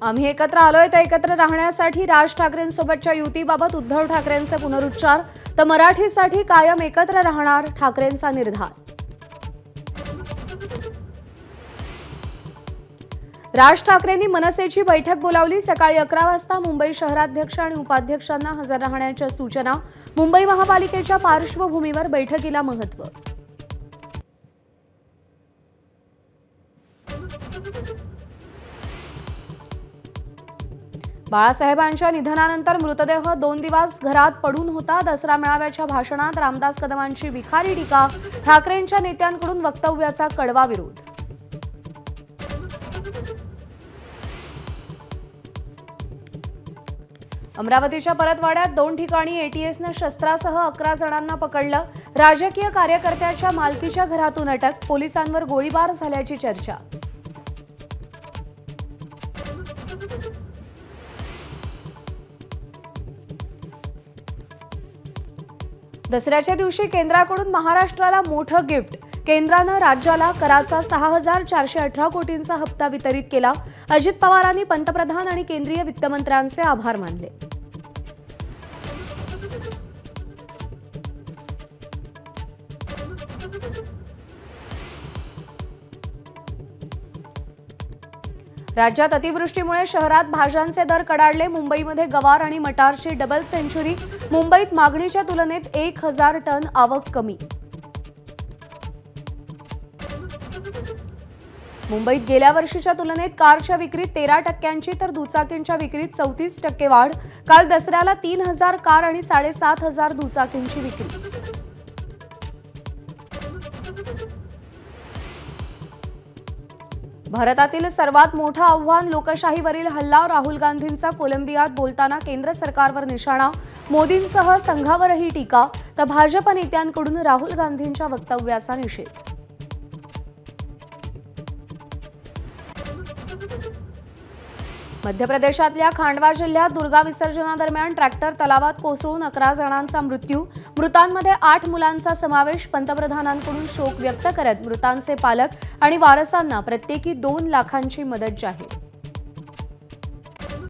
आम्ही एकत्र आलोय तर एकत्र राहण्यासाठी राज ठाकरेंसोबतच्या युतीबाबत उद्धव ठाकरेंचे पुनरुच्चार तर मराठीसाठी कायम एकत्र राहणार ठाकरेंचा निर्धार। राज ठाकरेंनी मनसेची बैठक बोलावली। सकाळी 11 वाजता मुंबई शहराध्यक्ष आणि उपाध्यक्षांना हजर राहण्याच्या सूचना। मुंबई महापालिकेच्या पार्श्वभूमीवर बैठकीला महत्त्व। बाळासाहेबांच्या निधनानंतर मृतदेह 2 दिवस घरात पडून होता। दसरा मेळाव्याच्या भाषणात रामदास कदमांची विखारी टीका। ठाकरेंच्या नेत्यांकडून वक्तव्याचा कडवा विरोध। अमरावतीच्या परतवाड्यात 2 ठिकाणी एटीएसने शस्त्रासह 11 जणांना पकडलं। राजकीय कार्यकर्त्याच्या मालकीच्या घरातून अटक। पोलिसांवर गोळीबार झाल्याची चर्चा। दसऱ्याच्या दिवशी केंद्राकडून महाराष्ट्राला मोठं गिफ्ट। केंद्रानं राज्याला कराचा 6418 कोटींचा हप्ता वितरित केला। अजित पवारांनी पंतप्रधान आणि केंद्रीय वित्तमंत्र्यांचे आभार मानले। राज्यात अतिवृष्टीमुळे शहरात भाज्यांचे दर कडाडले। मुंबईमध्ये गवार आणि मटारची डबल सेंचुरी। मुंबईत मागणीच्या तुलनेत 1000 टन आवक कमी। मुंबईत गेल्या वर्षीच्या तुलनेत कारच्या विक्रीत 13% तर दुचाकींच्या विक्रीत 34% वाढ। काल दसऱ्याला 3000 कार आणि 7500 दुचाकींची विक्री। भारतातील सर्वात मोठं आव्हान लोकशाहीवरील हल्ला। राहुल गांधींचा कोलंबियात बोलताना केंद्र सरकारवर निशाणा। मोदींसह संघावरही टीका तर भाजप नेत्यांकडून राहुल गांधींच्या वक्तव्याचा निषेध। मध्य प्रदेशातल्या खांडवा जिल्ह्यात दुर्गा विसर्जनादरम्यान ट्रॅक्टर तलावात कोसळून 11 जणांचा मृत्यू। मृतांमध्ये 8 मुलांचा समावेश। पंतप्रधानांकडून शोक व्यक्त करत मृतांचे पालक आणि वारसांना प्रत्येकी 2 लाखांची मदत जाहीर।